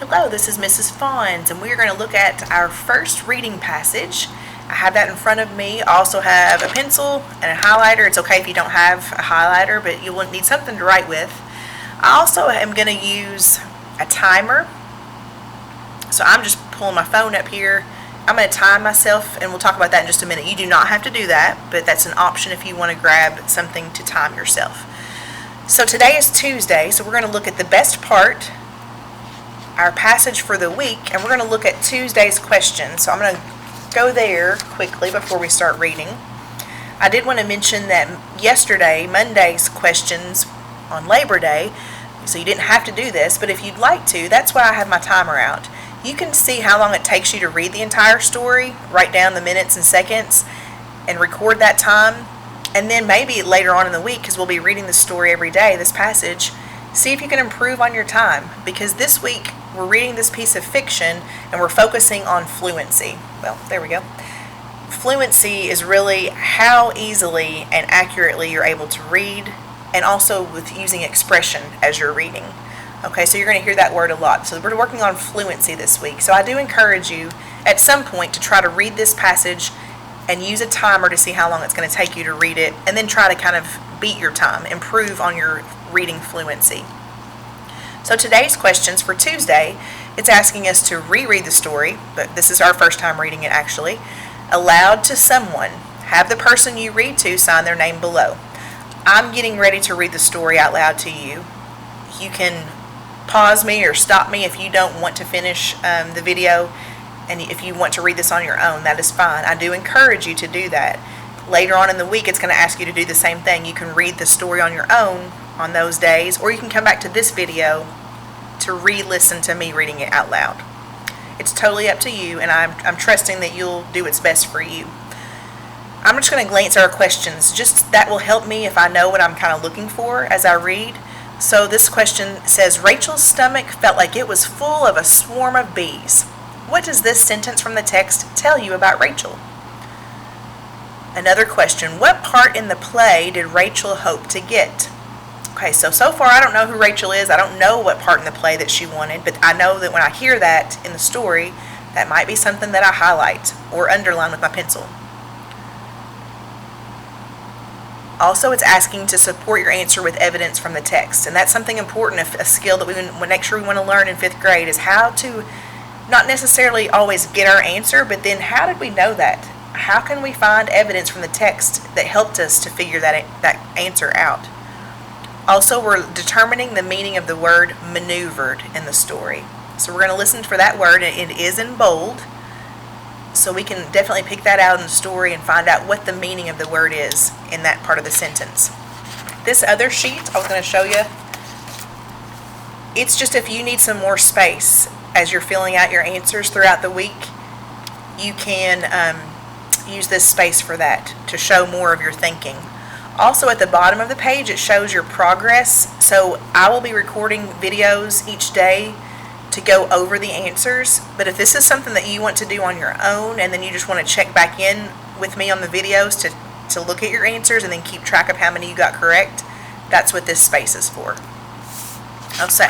Hello, this is Mrs. Fawns, and we are going to look at our first reading passage. I have that in front of me. I also have a pencil and a highlighter. It's okay if you don't have a highlighter, but you will need something to write with. I also am going to use a timer. So I'm just pulling my phone up here. I'm going to time myself, and we'll talk about that in just a minute. You do not have to do that, but that's an option if you want to grab something to time yourself. So today is Tuesday, so we're going to look at the best part, our passage for the week, and we're going to look at Tuesday's questions. So I'm going to go there quickly before we start reading. I did want to mention that yesterday, Monday's questions on Labor Day, so you didn't have to do this, but if you'd like to, that's why I have my timer out. You can see how long it takes you to read the entire story, write down the minutes and seconds, and record that time. And then maybe later on in the week, because we'll be reading the story every day, this passage, see if you can improve on your time. Because this week, we're reading this piece of fiction, and we're focusing on fluency. Well, there we go. Fluency is really how easily and accurately you're able to read, and also with using expression as you're reading. Okay, so you're going to hear that word a lot. So we're working on fluency this week. So I do encourage you at some point to try to read this passage and use a timer to see how long it's going to take you to read it, and then try to kind of beat your time, improve on your reading fluency. So today's questions for Tuesday, it's asking us to reread the story, but this is our first time reading it actually, aloud to someone. Have the person you read to sign their name below. I'm getting ready to read the story out loud to you. You can pause me or stop me if you don't want to finish the video, and if you want to read this on your own, that is fine. I do encourage you to do that. Later on in the week, it's going to ask you to do the same thing. You can read the story on your own on those days, or you can come back to this video to re-listen to me reading it out loud. It's totally up to you, and I'm trusting that you'll do what's best for you. I'm just going to glance at our questions. Just that will help me if I know what I'm kind of looking for as I read. So this question says, Rachel's stomach felt like it was full of a swarm of bees. What does this sentence from the text tell you about Rachel? Another question, what part in the play did Rachel hope to get? Okay, so far I don't know who Rachel is. I don't know what part in the play that she wanted, but I know that when I hear that in the story, that might be something that I highlight or underline with my pencil. Also, it's asking to support your answer with evidence from the text, and that's something important, a skill that we make sure we want to learn in 5th grade is how to not necessarily always get our answer, but then how did we know that? How can we find evidence from the text that helped us to figure that answer out? Also, we're determining the meaning of the word maneuvered in the story. So we're going to listen for that word, and it is in bold, so we can definitely pick that out in the story and find out what the meaning of the word is in that part of the sentence. This other sheet I was going to show you, it's just if you need some more space as you're filling out your answers throughout the week, you can use this space for that to show more of your thinking. Also at the bottom of the page it shows your progress, so I will be recording videos each day to go over the answers, but if this is something that you want to do on your own and then you just want to check back in with me on the videos to look at your answers and then keep track of how many you got correct, that's what this space is for.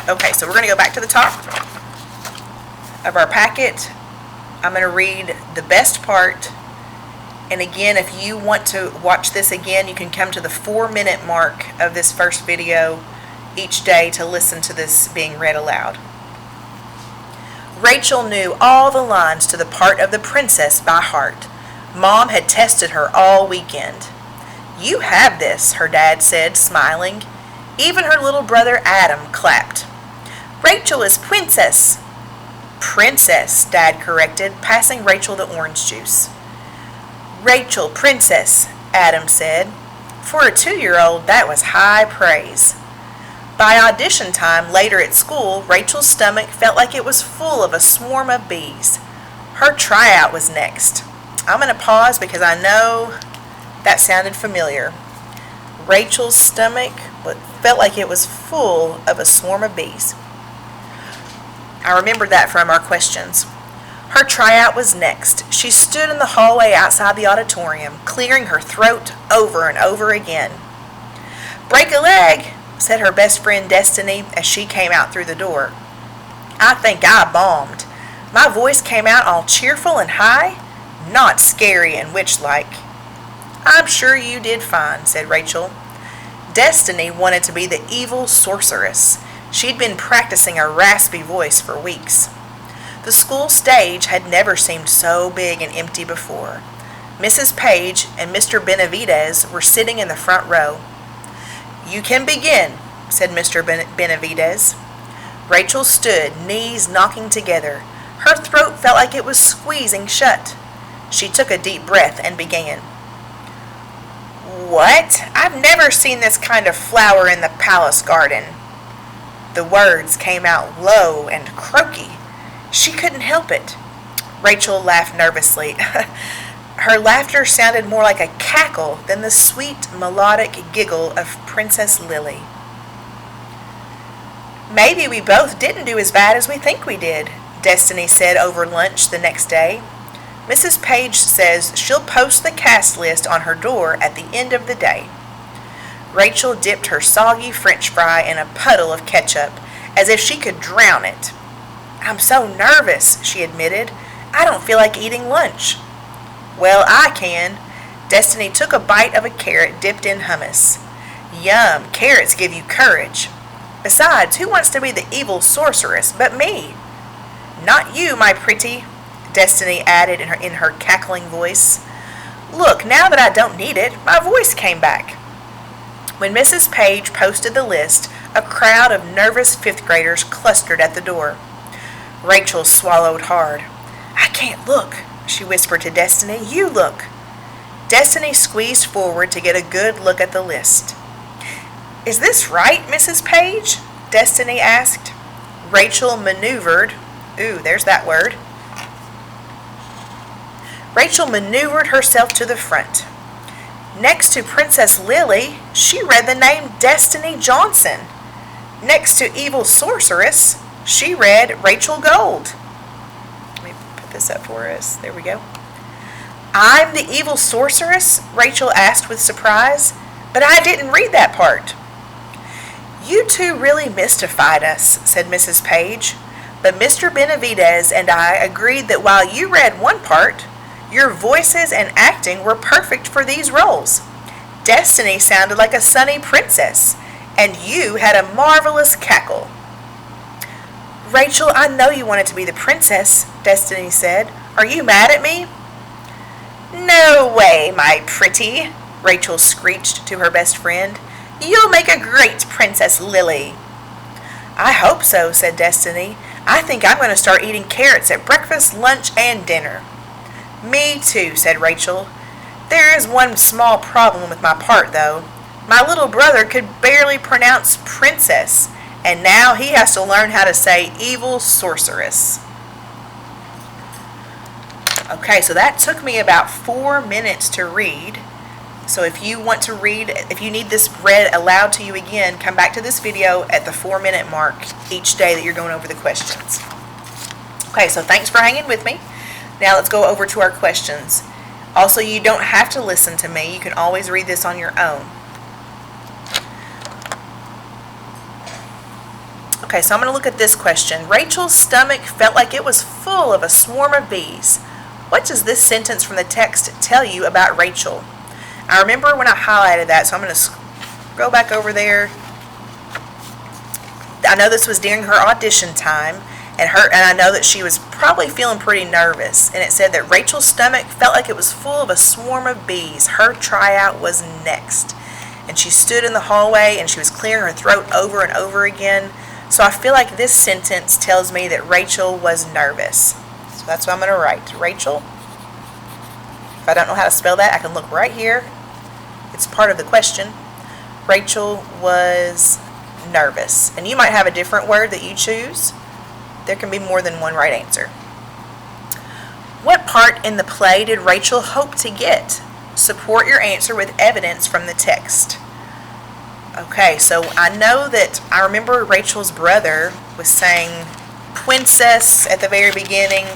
Okay, so we're going to go back to the top of our packet. I'm going to read the best part, and again, if you want to watch this again, you can come to the 4-minute mark of this first video each day to listen to this being read aloud. Rachel knew all the lines to the part of the princess by heart. Mom had tested her all weekend. You have this, her dad said, smiling. Even her little brother Adam clapped. Rachel is princess. Princess, Dad corrected, passing Rachel the orange juice. Rachel, princess, Adam said. For a 2-year-old, that was high praise. By audition time later at school, Rachel's stomach felt like it was full of a swarm of bees. Her tryout was next. I'm going to pause because I know that sounded familiar. Rachel's stomach felt like it was full of a swarm of bees. I remembered that from our questions. Her tryout was next. She stood in the hallway outside the auditorium, clearing her throat over and over again. Break a leg, said her best friend Destiny as she came out through the door. I think I bombed. My voice came out all cheerful and high, not scary and witch-like. I'm sure you did fine, said Rachel. Destiny wanted to be the evil sorceress. She'd been practicing a raspy voice for weeks. The school stage had never seemed so big and empty before. Mrs. Page and Mr. Benavides were sitting in the front row. You can begin, said Mr. Benavides. Rachel stood, knees knocking together. Her throat felt like it was squeezing shut. She took a deep breath and began. What? I've never seen this kind of flower in the palace garden. The words came out low and croaky. She couldn't help it. Rachel laughed nervously. Her laughter sounded more like a cackle than the sweet, melodic giggle of Princess Lily. Maybe we both didn't do as bad as we think we did, Destiny said over lunch the next day. Mrs. Page says she'll post the cast list on her door at the end of the day. Rachel dipped her soggy French fry in a puddle of ketchup, as if she could drown it. I'm so nervous, she admitted. I don't feel like eating lunch. Well, I can. Destiny took a bite of a carrot dipped in hummus. Yum, carrots give you courage. Besides, who wants to be the evil sorceress but me? Not you, my pretty, Destiny added in her cackling voice. Look, now that I don't need it, my voice came back. When Mrs. Page posted the list, a crowd of nervous fifth graders clustered at the door. Rachel swallowed hard. I can't look, she whispered to Destiny. You look. Destiny squeezed forward to get a good look at the list. Is this right, Mrs. Page? Destiny asked. Rachel maneuvered. There's that word. Rachel maneuvered herself to the front. Next to Princess Lily, she read the name Destiny Johnson. Next to Evil Sorceress, she read Rachel Gold. Let me put this up for us. There we go. I'm the Evil Sorceress? Rachel asked with surprise. But I didn't read that part. You two really mystified us, said Mrs. Page. But Mr. Benavides and I agreed that while you read one part, your voices and acting were perfect for these roles. Destiny sounded like a sunny princess, and you had a marvelous cackle. Rachel, I know you wanted to be the princess, Destiny said. Are you mad at me? No way, my pretty, Rachel screeched to her best friend. You'll make a great Princess Lily. I hope so, said Destiny. I think I'm going to start eating carrots at breakfast, lunch, and dinner. Me too, said Rachel. There is one small problem with my part, though. My little brother could barely pronounce princess, and now he has to learn how to say evil sorceress. Okay, so that took me about 4 minutes to read. So if you want to read, if you need this read aloud to you again, come back to this video at the 4-minute mark each day that you're going over the questions. Okay, so thanks for hanging with me. Now let's go over to our questions. Also, you don't have to listen to me. You can always read this on your own. Okay, so I'm going to look at this question. Rachel's stomach felt like it was full of a swarm of bees. What does this sentence from the text tell you about Rachel? I remember when I highlighted that, so I'm going to go back over there. I know this was during her audition time, and I know that she was probably feeling pretty nervous. And it said that Rachel's stomach felt like it was full of a swarm of bees. Her tryout was next. And she stood in the hallway, and she was clearing her throat over and over again. So I feel like this sentence tells me that Rachel was nervous. So that's what I'm going to write. Rachel. If I don't know how to spell that, I can look right here. It's part of the question. Rachel was nervous. And you might have a different word that you choose. There can be more than one right answer. What part in the play did Rachel hope to get? Support your answer with evidence from the text. Okay, so I know that I remember Rachel's brother was saying princess at the very beginning.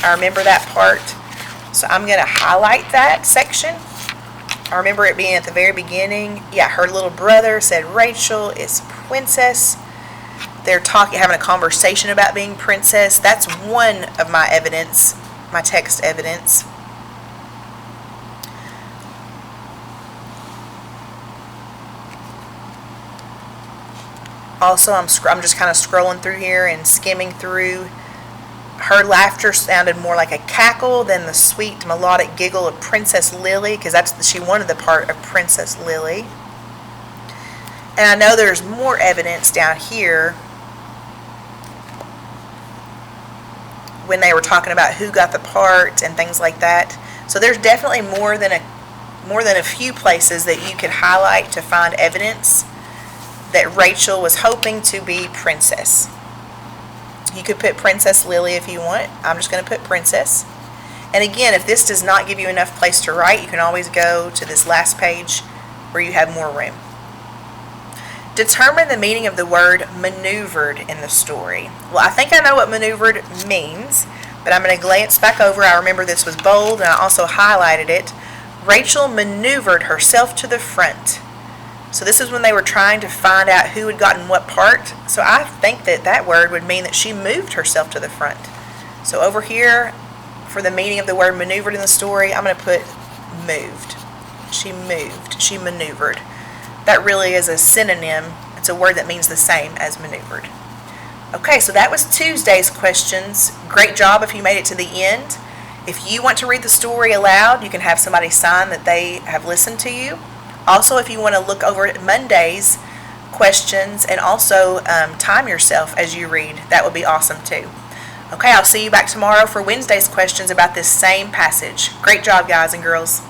I remember that part. So I'm going to highlight that section. I remember it being at the very beginning. Yeah, her little brother said Rachel is princess. they're having a conversation about being princess. That's one of my evidence, my text evidence. Also, I'm just kind of scrolling through here and skimming through. Her laughter sounded more like a cackle than the sweet melodic giggle of Princess Lily, because she wanted the part of Princess Lily. And I know there's more evidence down here when they were talking about who got the part and things like that. So there's definitely more than a few places that you could highlight to find evidence that Rachel was hoping to be princess. You could put Princess Lily if you want. I'm just going to put princess. And again, if this does not give you enough place to write, you can always go to this last page where you have more room. Determine the meaning of the word maneuvered in the story. Well, I think I know what maneuvered means, but I'm going to glance back over. I remember this was bold, and I also highlighted it. Rachel maneuvered herself to the front. So this is when they were trying to find out who had gotten what part. So I think that word would mean that she moved herself to the front. So over here, for the meaning of the word maneuvered in the story, I'm going to put moved. She moved. She maneuvered. That really is a synonym. It's a word that means the same as maneuvered. Okay, so that was Tuesday's questions. Great job if you made it to the end. If you want to read the story aloud, you can have somebody sign that they have listened to you. Also, if you want to look over at Monday's questions and also time yourself as you read, that would be awesome too. Okay, I'll see you back tomorrow for Wednesday's questions about this same passage. Great job, guys and girls.